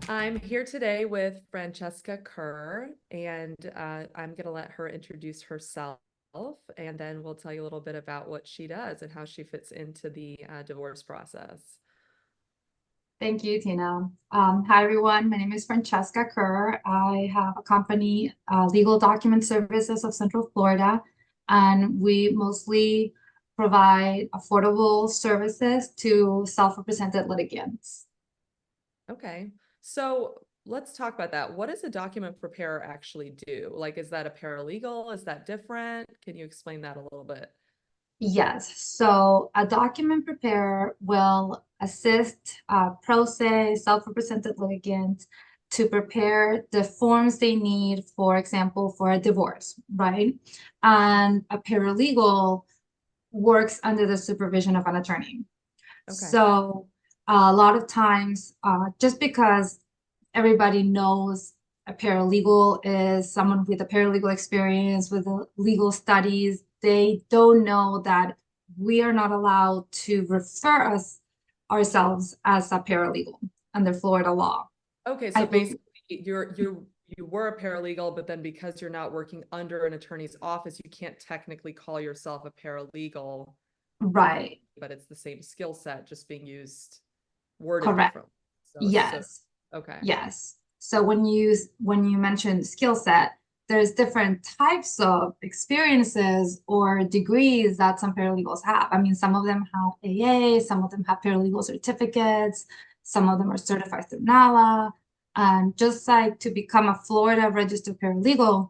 I'm here today with Francesca Kerr, and I'm going to let her introduce herself, and then we'll tell you a little bit about what she does and how she fits into the divorce process. Thank you, Tina. Hi, everyone. My name is Francesca Kerr. I have a company, Legal Document Services of Central Florida, and we mostly provide affordable services to self-represented litigants. Okay, so let's talk about that. What does a document preparer actually do? Like, is that a paralegal? Is that different? Can you explain that a little bit? Yes, so a document preparer will assist pro se, self-represented litigants to prepare the forms they need, for example, for a divorce, right? And a paralegal works under the supervision of an attorney. Okay. So a lot of times, just because everybody knows a paralegal is someone with a paralegal experience, with legal studies, they don't know that we are not allowed to refer us ourselves as a paralegal under Florida law. Okay, I so believe, basically you were a paralegal, but then because you're not working under an attorney's office, you can't technically call yourself a paralegal, right, but it's the same skill set just being used worded correct. differently. So Yes. okay. Yes. So when you mention skill set, there's different types of experiences or degrees that some paralegals have. I mean, some of them have AA, some of them have paralegal certificates, some of them are certified through NALA. And just like to become a Florida registered paralegal,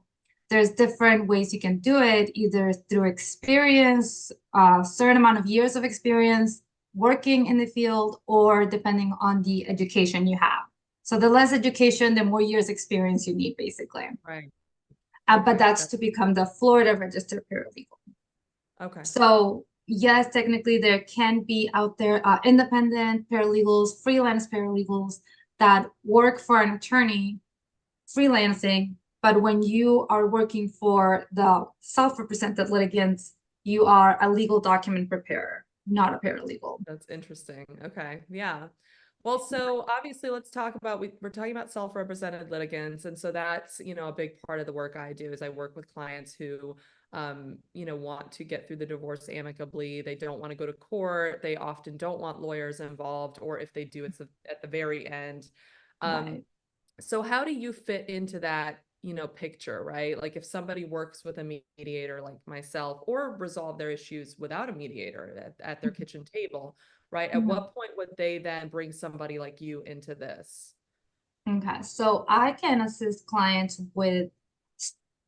there's different ways you can do it, either through experience, a certain amount of years of experience working in the field, or depending on the education you have. So the less education, the more years experience you need, basically. Right. But Okay. that's to become the Florida registered paralegal. Okay. So yes, technically there can be out there independent paralegals, freelance paralegals that work for an attorney freelancing. But when you are working for the self-represented litigants, you are a legal document preparer, not a paralegal. That's interesting. Okay. Yeah. Well, so obviously let's talk about we're talking about self-represented litigants. And so that's, a big part of the work I do is I work with clients who want to get through the divorce amicably. They don't want to go to court. They often don't want lawyers involved, or if they do, it's at the very end. Um, Right. so how do you fit into that, picture, right? Like if somebody works with a mediator like myself or resolve their issues without a mediator at their kitchen table, right? At Mhm. what point would they then bring somebody like you into this? Okay, so I can assist clients with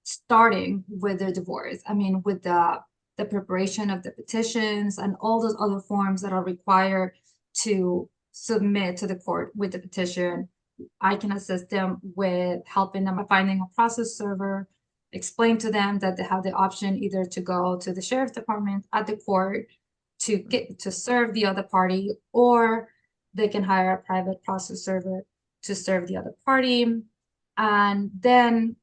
starting with their divorce. I mean, with the preparation of the petitions and all those other forms that are required to submit to the court with the petition. I can assist them with helping them finding a process server, explain to them that they have the option either to go to the sheriff's department at the court to get to serve the other party, or they can hire a private process server to serve the other party. And then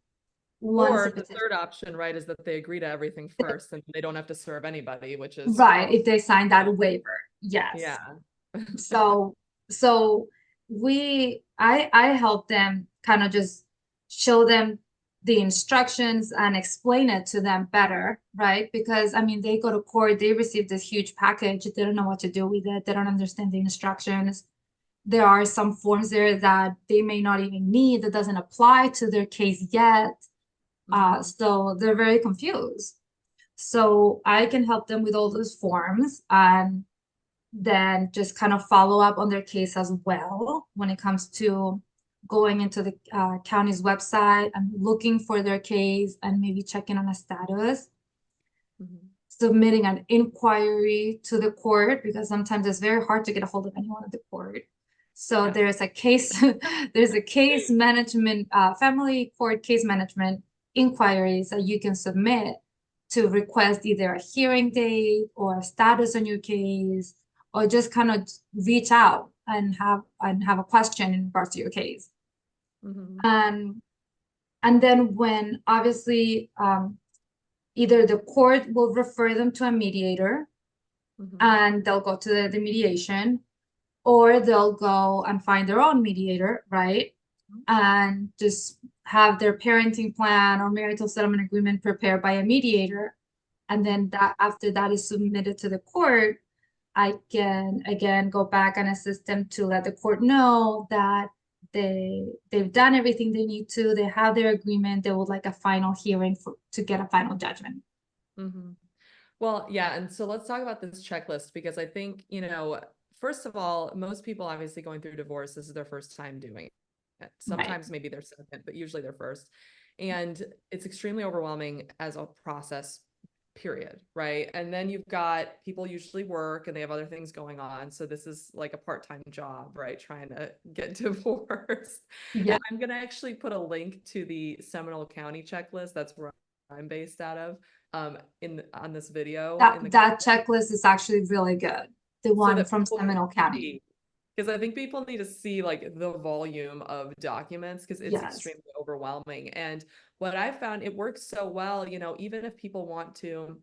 once the Or the petition, third option, right, is that they agree to everything first and they don't have to serve anybody, which is, right, if they sign yeah, that waiver, yes. yeah. So so I help them kind of just show them the instructions and explain it to them better, right? Because I mean they go to court, they receive this huge package, they don't know what to do with it, they don't understand the instructions. There are some forms there that they may not even need, that doesn't apply to their case yet. Mhm. So they're very confused. So I can help them with all those forms and then just kind of follow up on their case as well when it comes to going into the county's website and looking for their case and maybe checking on a status, Mhm. submitting an inquiry to the court because sometimes it's very hard to get a hold of anyone at the court. So Yes. there's a case, there's a case management, family court case management inquiries that you can submit to request either a hearing date or a status on your case, or just kind of reach out and have a question in regards to your case. Mhm. And and then when obviously either the court will refer them to a mediator Mhm. and they'll go to the mediation, or they'll go and find their own mediator, right? And just have their parenting plan or marital settlement agreement prepared by a mediator. And then that after that is submitted to the court, I can again go back and assist them to let the court know that they've done everything they need to, they have their agreement, they would like a final hearing to get a final judgment. Mm-hmm. Well, yeah, and so let's talk about this checklist, because I think, first of all, most people obviously going through divorce, this is their first time doing it. Sometimes maybe their second, but usually their first. And it's extremely overwhelming as a process, period, right? And then you've got people usually work and they have other things going on. So this is like a part-time job, right? Trying to get divorced. Yeah. And I'm going to actually put a link to the Seminole County checklist. That's where I'm based out of. On this video. That checklist is actually really good. The one from Seminole County. Because I think people need to see like the volume of documents, because it's extremely overwhelming. And what I found, it works so well, even if people want to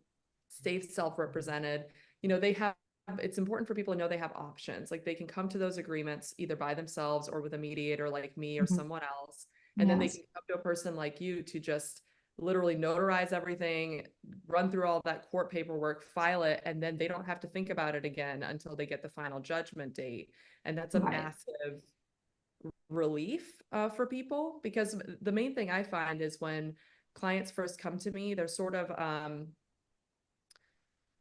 stay self-represented, it's important for people to know they have options. Like they can come to those agreements either by themselves or with a mediator like me or someone else. And then they can come to a person like you to just literally notarize everything, run through all that court paperwork, file it, and then they don't have to think about it again until they get the final judgment date. And that's a massive relief for people, because the main thing I find is when clients first come to me, they're sort of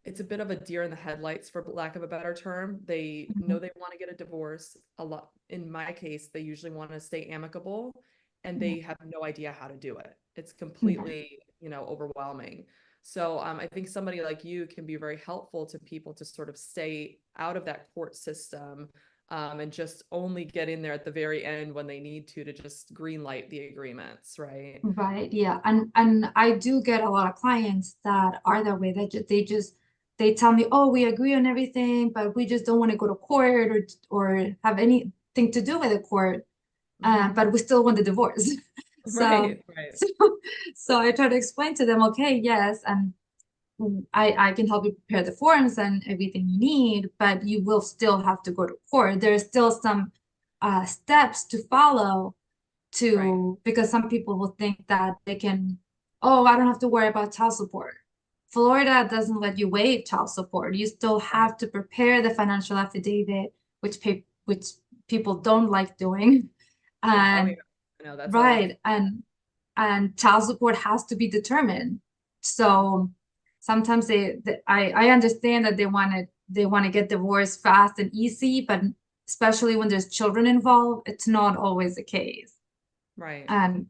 it's a bit of a deer in the headlights, for lack of a better term. They know they want to get a divorce. A lot, in my case, they usually want to stay amicable, and they have no idea how to do it. It's completely, overwhelming. So I think somebody like you can be very helpful to people to sort of stay out of that court system, and just only get in there at the very end when they need to just green light the agreements, right? Right, yeah. And I do get a lot of clients that are that way. They tell me, oh, we agree on everything, but we just don't want to go to court or have anything to do with the court. But we still want the divorce. Right. So I try to explain to them, okay, yes, and I can help you prepare the forms and everything you need, but you will still have to go to court. There's still some steps to follow because some people will think that they can, oh, I don't have to worry about child support. Florida doesn't let you waive child support. You still have to prepare the financial affidavit, which people don't like doing. And and child support has to be determined. So sometimes I understand that they want to get divorced fast and easy, but especially when there's children involved, it's not always the case. Right. And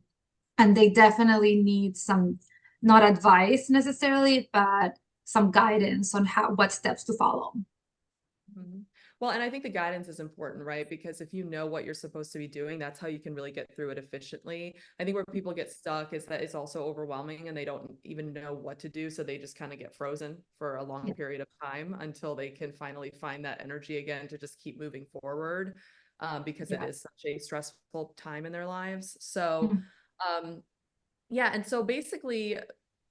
they definitely need some, not advice necessarily, but some guidance on what steps to follow. Well, and I think the guidance is important, right? Because if you know what you're supposed to be doing, that's how you can really get through it efficiently. I think where people get stuck is that it's also overwhelming and they don't even know what to do. So they just kind of get frozen for a long period of time until they can finally find that energy again to just keep moving forward, because it is such a stressful time in their lives. So, and so basically,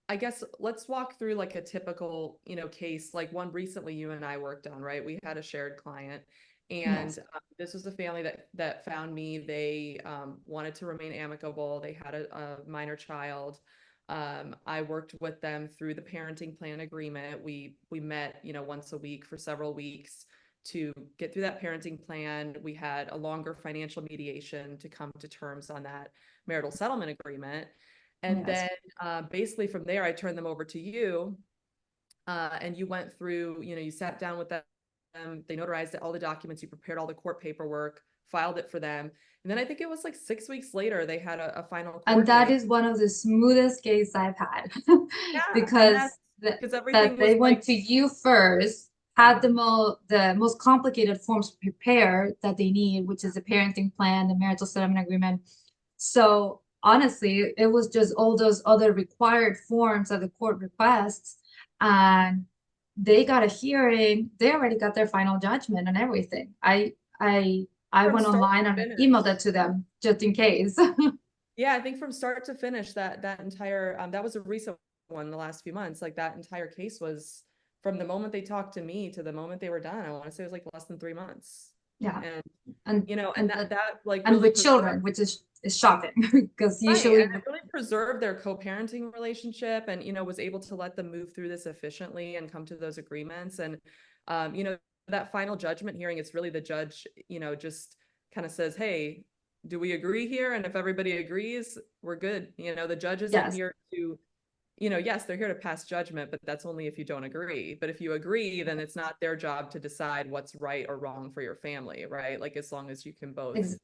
I guess let's walk through like a typical, case, like one recently you and I worked on, right? We had a shared client, and this was a family that found me. They wanted to remain amicable. They had a minor child. I worked with them through the parenting plan agreement. We met, once a week for several weeks to get through that parenting plan. We had a longer financial mediation to come to terms on that marital settlement agreement. And then basically from there, I turned them over to you, and you went through, you sat down with them, they notarized all the documents, you prepared all the court paperwork, filed it for them. And then I think it was like 6 weeks later, they had a final court And that date. is one of the smoothest cases I've had because that they went to you first, had the most complicated forms prepared that they need, which is the parenting plan, the marital settlement agreement. So honestly, it was just all those other required forms that the court requests, and they got a hearing. They already got their final judgment and everything. I went online and emailed it to them just in case. Yeah, I think from start to finish, that entire that was a recent one in the last few months. Like that entire case was from the moment they talked to me to the moment they were done. I want to say it was like less than 3 months. Yeah. And, And and that like and really with preserved, children, which is shocking because right. And usually it really preserved their co-parenting relationship and, was able to let them move through this efficiently and come to those agreements. And, that final judgment hearing, it's really the judge, just kind of says, hey, do we agree here? And if everybody agrees, we're good. The judge isn't yes, here to, yes, they're here to pass judgment, but that's only if you don't agree. But if you agree, then it's not their job to decide what's right or wrong for your family, right? Like as long as you can both ex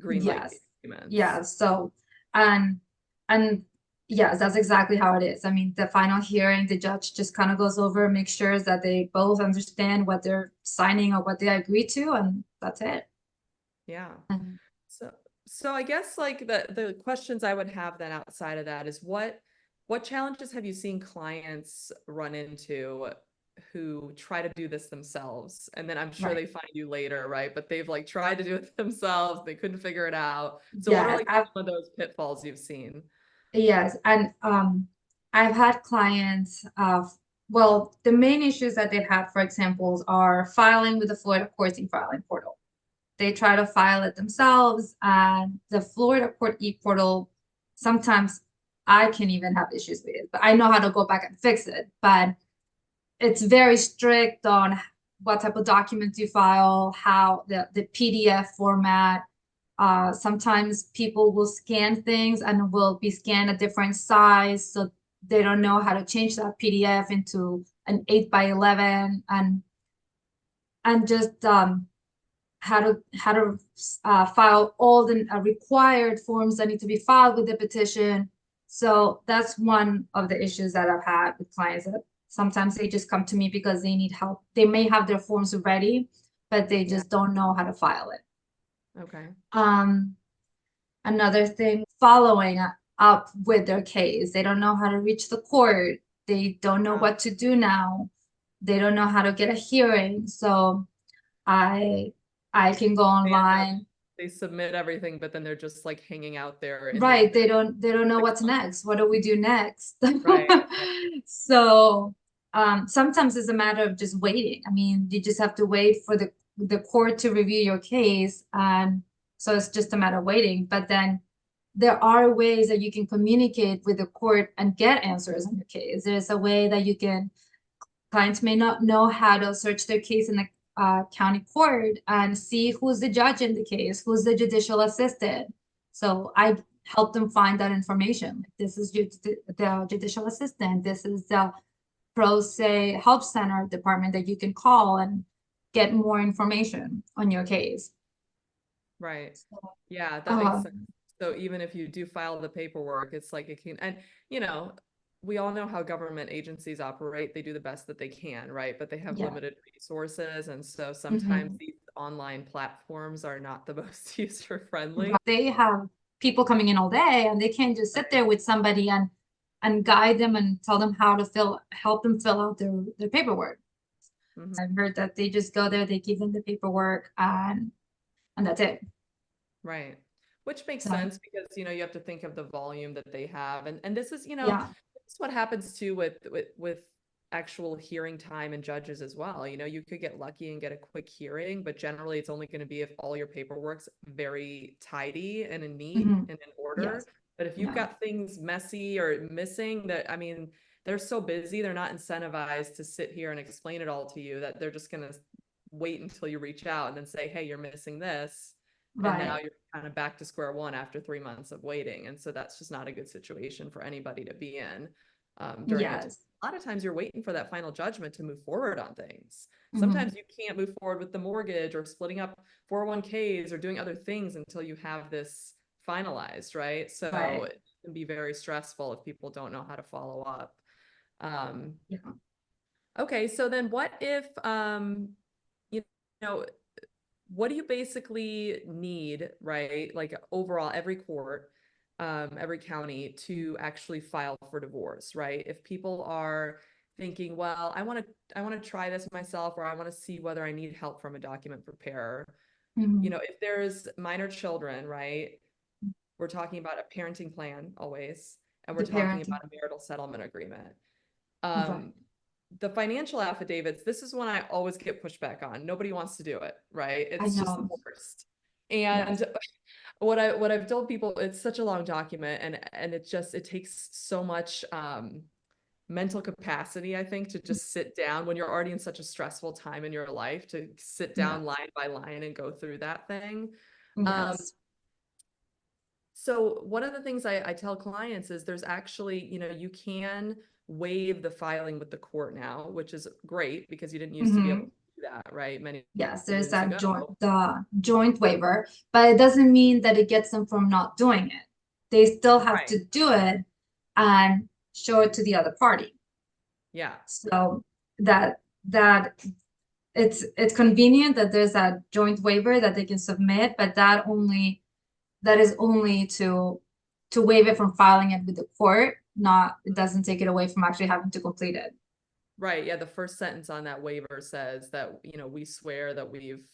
green light the yes, agreements. yeah. So and and yes, that's exactly how it is. I mean, the final hearing, the judge just kind of goes over, makes sure that they both understand what they're signing or what they agree to, and that's it. Yeah. And So so I guess like the questions I would have then outside of that is what challenges have you seen clients run into who try to do this themselves? And then I'm sure right. they find you later, right? But they've like tried to do it themselves, they couldn't figure it out. So what are Yes, like some of those pitfalls you've seen? yes, and I've had clients well, the main issues that they've had, for example, are filing with the Florida Courts e-filing portal. They try to file it themselves, and the Florida Court e-portal, sometimes I can even have issues with it, but I know how to go back and fix it. But it's very strict on what type of documents you file, how the PDF format. Sometimes people will scan things and will be scanned a different size, so they don't know how to change that PDF into an 8 by 11, and just how to file all the required forms that need to be filed with the petition. So that's one of the issues that I've had with clients, that sometimes they just come to me because they need help. They may have their forms ready, but they Yeah. just don't know how to file it. Okay. Um, Another thing, following up with their case. They don't know how to reach the court. They don't know what to do now. They don't know how to get a hearing. So I I can go They end up online. they submit everything, but then they're just like hanging out there in the Right, abyss. they don't know Six what's months. next. What do we do next? Right. Right. So sometimes it's a matter of just waiting. I mean, you just have to wait for the court to review your case, and so it's just a matter of waiting. But then there are ways that you can communicate with the court and get answers on your case. There's a way that you can, clients may not know how to search their case in the county court and see who's the judge in the case, who's the judicial assistant. So I help them find that information. Like, this is the judicial assistant. This is the pro se help center department that you can call and get more information on your case. Right. So, Yeah, that makes uh, sense. So even if you do file the paperwork, it's like it can, and we all know how government agencies operate. They do the best that they can, right? But they have yeah. limited resources. And so sometimes Mhm. these online platforms are not the most user friendly. Right. They have people coming in all day, and they can't just sit Right. there with somebody and guide them and tell them how to help them fill out their paperwork. Mhm. I've heard that they just go there, they give them the paperwork, and that's it. Right. Which makes So sense because you have to think of the volume that they have. And this is, yeah, this is what happens too with actual hearing time and judges as well. You could get lucky and get a quick hearing, but generally it's only going to be if all your paperwork's very tidy and in neat mhm, and in order. yes, But if you've yeah, got things messy or missing, that I mean, they're so busy, they're not incentivized to sit here and explain it all to you, that they're just going to wait until you reach out and then say, hey, you're missing this, and now right, you're kind of back to square one after 3 months of waiting. And so that's just not a good situation for anybody to be in during a yes, lot of times you're waiting for that final judgment to move forward on things. mhm, Sometimes you can't move forward with the mortgage or splitting up 401ks or doing other things until you have this finalized, right? So right, it can be very stressful if people don't know how to follow up. um yeah, okay, so then what if you know what do you basically need, right? Like overall, every court, every county to actually file for divorce, right? If people are thinking, well, I want to try this myself, or I want to see whether I need help from a document preparer. mhm, If there's minor children, right? We're talking about a parenting plan always, and we're the talking parenting, about a marital settlement agreement. right, Um, the financial affidavits, this is one I always get pushback on. Nobody wants to do it, right? I It's just the know. worst. Yes. And what I've told people, it's such a long document, and it takes so much mental capacity, I think, to just sit down when you're already in such a stressful time in your life, to sit Yeah. down line by line and go through that thing. Um, Yes. so one of the things I tell clients is there's actually, you can waive the filing with the court now, which is great because you didn't used to be able Mm-hmm. to do that, right? Many Yes, there's moons that ago. joint waiver, but it doesn't mean that it gets them from not doing it. They still have Right. to do it and show it to the other party. Yeah. So that that it's convenient that there's that joint waiver that they can submit, but that is only to waive it from filing it with the court, not it doesn't take it away from actually having to complete it. Right. Yeah. The first sentence on that waiver says that, we swear that we've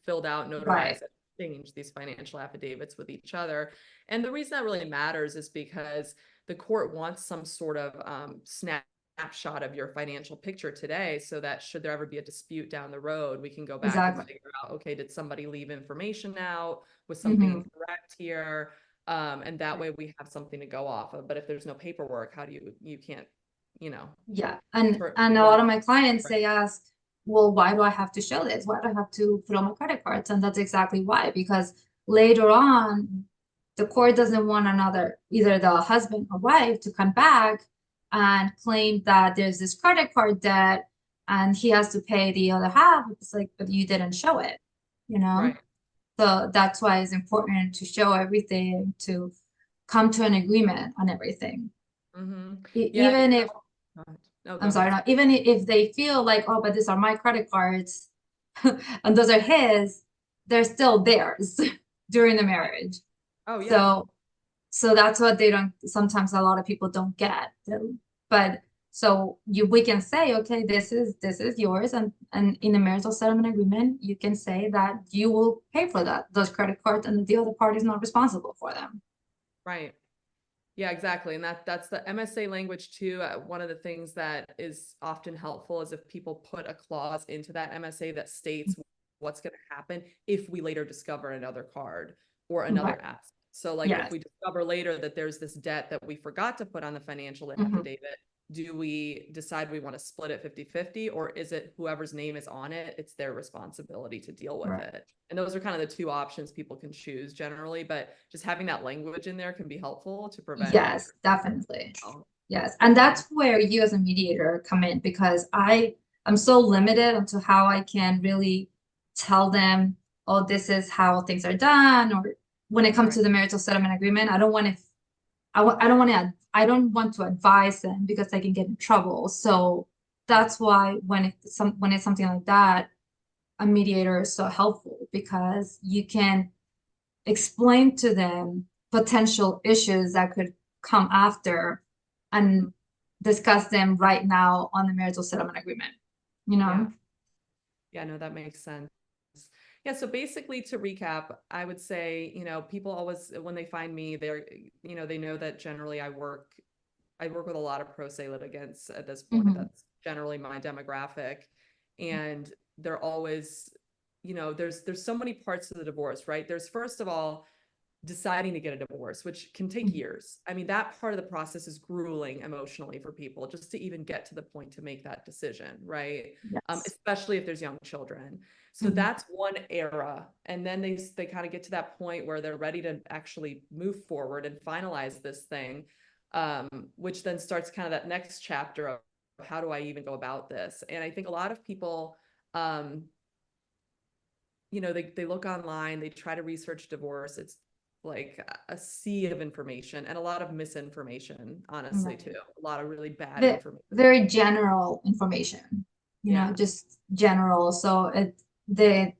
filled out, Right. notarized, and changed these financial affidavits with each other. And the reason that really matters is because the court wants some sort of snapshot of your financial picture today, so that should there ever be a dispute down the road, we can go back and Exactly. figure out, okay, did somebody leave information out? Was something Hmm. incorrect here? And that way we have something to go off of. But if there's no paperwork, how do you can't, you know, Yeah. And for and a one. lot of my clients, they ask, well, why do I have to show this? Why do I have to put on my credit cards? And that's exactly why, because later on, the court doesn't want either the husband or wife to come back and claim that there's this credit card debt and he has to pay the other half. It's like, but you didn't show it, you know? Right. So that's why it's important to show everything, to come to an agreement on everything. Mm-hmm. Yeah. Even if Go ahead. No, go I'm sorry, ahead. no, even if they feel like, oh, but these are my credit cards and those are his, they're still theirs during the marriage. Oh, yeah. So, so that's what they don't, sometimes a lot of people don't get. But so we can say, okay, this is yours. And in a marital settlement agreement, you can say that you will pay for those credit cards and the other party is not responsible for them. Right. Yeah, exactly. And that's the MSA language too. One of the things that is often helpful is if people put a clause into that MSA that states what's going to happen if we later discover another card or another Right. asset. So like if Yes. we discover later that there's this debt that we forgot to put on the financial Mhm. affidavit, do we decide we want to split it 50-50, or is it whoever's name is on it, it's their responsibility to deal with Right. it? And those are kind of the two options people can choose generally, but just having that language in there can be helpful to prevent future. Yes, definitely. Oh, Yes, and that's where you as a mediator come in, because I'm so limited onto how I can really tell them, oh, this is how things are done, or when it comes right. to the marital settlement agreement, I don't want to I don't want to advise them because I can get in trouble. So that's why when it's something like that, a mediator is so helpful, because you can explain to them potential issues that could come after and discuss them right now on the marital settlement agreement, you Yeah. know? Yeah, no, that makes sense. Yeah, so basically to recap, I would say, people always, when they find me, they know that generally I work with a lot of pro se litigants at this point. Mhm. That's generally my demographic. And they're always, there's so many parts of the divorce, right? There's, first of all, deciding to get a divorce, which can take Mhm. years. I mean, that part of the process is grueling emotionally for people just to even get to the point to make that decision, right? Yes. Especially if there's young children. So Mhm. that's one era. And then they kind of get to that point where they're ready to actually move forward and finalize this thing, which then starts kind of that next chapter of how do I even go about this? And I think a lot of people, they look online, they try to research divorce. It's like a sea of information and a lot of misinformation, honestly, Right. too. A lot of really bad Ve- information. Very general information, Yeah. just general. So the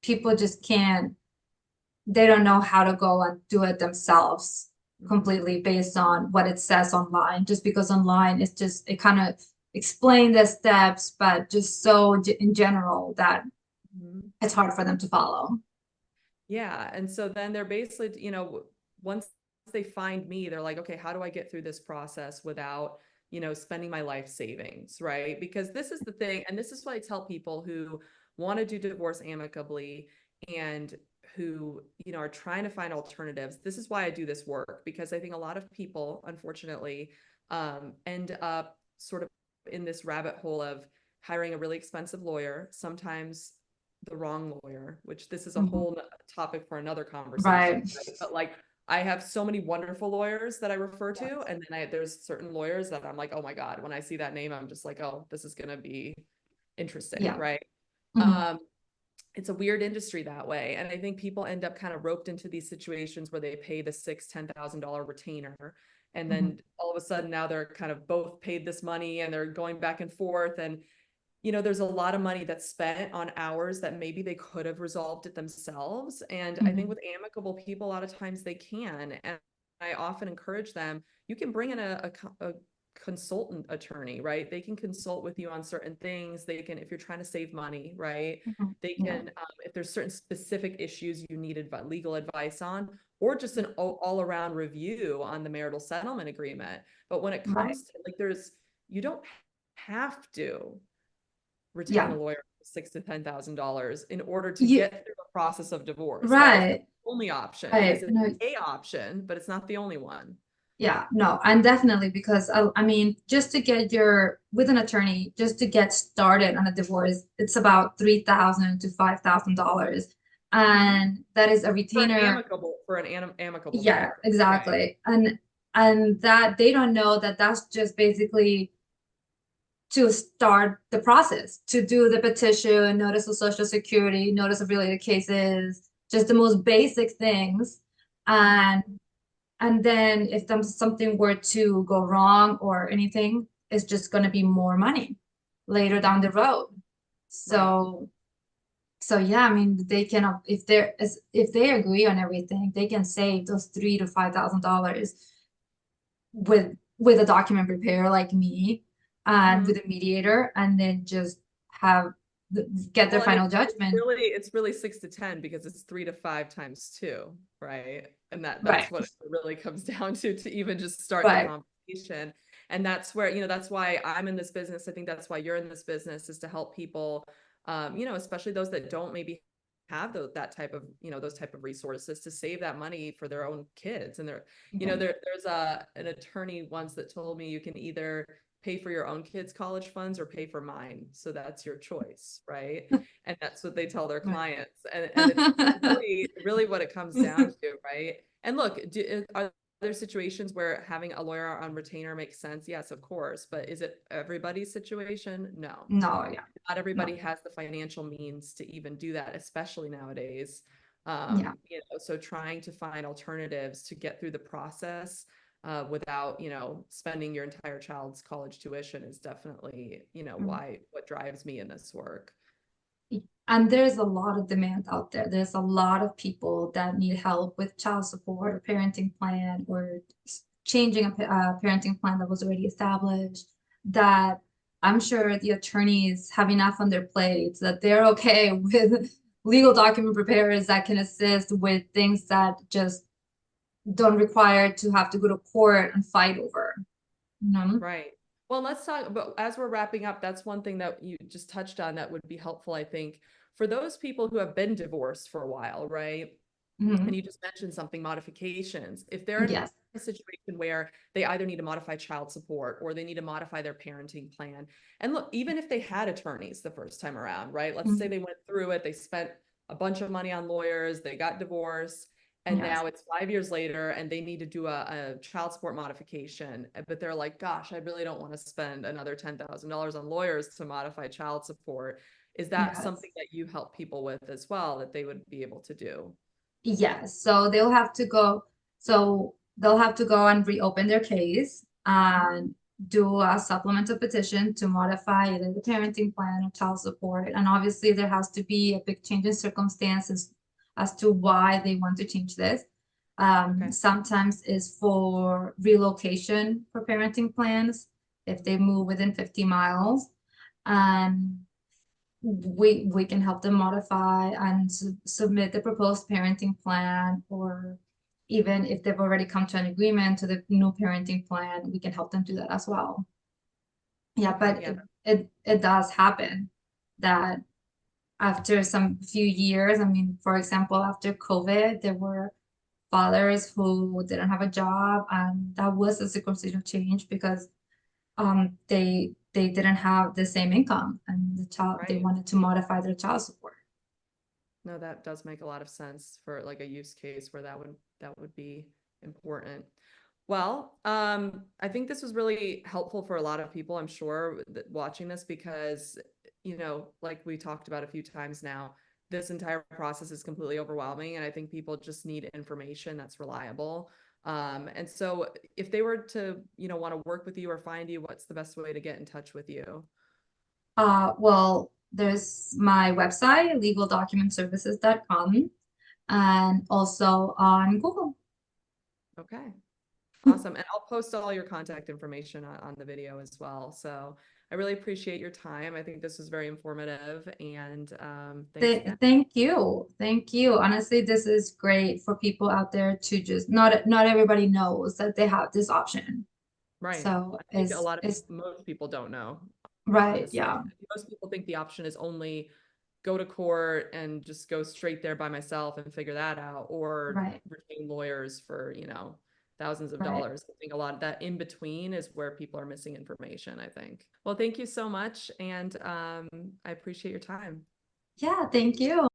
people just they don't know how to go and do it themselves Mhm. completely based on what it says online, just because online it kind of explain the steps, but just so in general that Mhm. it's hard for them to follow. Yeah. And so then they're basically, once they find me, they're like, okay, how do I get through this process without spending my life savings, right? Because this is the thing, and this is what I tell people who want to do divorce amicably and who, are trying to find alternatives. This is why I do this work, because I think a lot of people, unfortunately, end up sort of in this rabbit hole of hiring a really expensive lawyer, sometimes the wrong lawyer, which this is a whole topic for another conversation. Right. But like, I have so many wonderful lawyers that I refer to, and then there's certain lawyers that I'm like, oh my God, when I see that name, I'm just like, oh, this is gonna be interesting, Yeah. right? Mhm. It's a weird industry that way. And I think people end up kind of roped into these situations where they pay the $10,000 retainer. And then all of a sudden now they're kind of both paid this money and they're going back and forth. And, there's a lot of money that's spent on hours that maybe they could have resolved it themselves. And I think with amicable people, a lot of times they can. And I often encourage them, you can bring in a consultant attorney, right? They can consult with you on certain things. They can, if you're trying to save money, right? They can, if there's certain specific issues you need legal advice on, or just an all around review on the marital settlement agreement. But when it comes to like, you don't have to retain a lawyer for $6,000 to $10,000 in order to get through the process of divorce. That is the only option. It is an option, but it's not the only one. Yeah, no, and definitely, because I mean, just to get with an attorney, just to get started on a divorce, it's about $3,000 to $5,000, and that is a retainer. For an amicable Yeah, divorce. exactly, and that they don't know that that's just basically to start the process, to do the petition, notice of Social Security, notice of related cases, just the most basic things, and then if something were to go wrong or anything, it's just going to be more money later down the road. So, so yeah, I mean, they can, if they agree on everything, they can save those $3,000 to $5,000 with a document preparer like me, and with a mediator, and then just get their final judgment. It's really 6 to 10 because it's 3 to 5 times 2, right? And that's what it really comes down to even just start the conversation. And that's where, that's why I'm in this business. I think that's why you're in this business, is to help people, especially those that don't maybe have those type of resources, to save that money for their own kids. And there's an attorney once that told me, you can either pay for your own kids' college funds or pay for mine. So that's your choice, right? And that's what they tell their clients. And it's really what it comes down to, right? And look, are there situations where having a lawyer on retainer makes sense? Yes, of course. But is it everybody's situation? No. No, yeah. Not everybody has the financial means to even do that, especially nowadays. So trying to find alternatives to get through the process without, spending your entire child's college tuition is definitely, what drives me in this work. And there's a lot of demand out there. There's a lot of people that need help with child support or parenting plan, or changing a parenting plan that was already established, that I'm sure the attorneys have enough on their plates that they're okay with legal document preparers that can assist with things that just don't require to have to go to court and fight over. Right. Well, let's talk, but as we're wrapping up, that's one thing that you just touched on that would be helpful, I think, for those people who have been divorced for a while, right? And you just mentioned something, modifications. If they're in a situation where they either need to modify child support or they need to modify their parenting plan. And look, even if they had attorneys the first time around, right? Let's say they went through it, they spent a bunch of money on lawyers, they got divorced, and now it's 5 years later and they need to do a child support modification. But they're like, gosh, I really don't want to spend another $10,000 on lawyers to modify child support. Is that something that you help people with as well, that they would be able to do? Yes. So they'll have to go and reopen their case and do a supplemental petition to modify either the parenting plan or child support. And obviously there has to be a big change in circumstances as to why they want to change this. Sometimes is for relocation for parenting plans if they move within 50 miles. And we can help them modify and submit the proposed parenting plan, or even if they've already come to an agreement to the new parenting plan, we can help them do that as well. Yeah, Okay, but yeah, it does happen that after some few years, I mean, for example, after COVID, there were fathers who didn't have a job, and that was a circumstantial change because they didn't have the same income, and they right. wanted to modify their child support. No, that does make a lot of sense for like a use case where that would be important. Well, I think this was really helpful for a lot of people, I'm sure, that watching this because, like we talked about a few times now, this entire process is completely overwhelming, and I think people just need information that's reliable. And so if they were to, want to work with you or find you, what's the best way to get in touch with you? Well, there's my website, legaldocumentservices.com, and also on Google. Okay. Awesome. And I'll post all your contact information on the video as well. So I really appreciate your time. I think this was very informative, and thanks again. Thank you. Thank you. Honestly, this is great for people out there to just not everybody knows that they have this option. Right. So I think a lot of it's most people don't know, right, honestly. yeah. Most people think the option is only go to court and just go straight there by myself and figure that out, or Right, retain lawyers for, thousands of right. dollars. I think a lot of that in between is where people are missing information, I think. Well, thank you so much, and I appreciate your time. Yeah, thank you.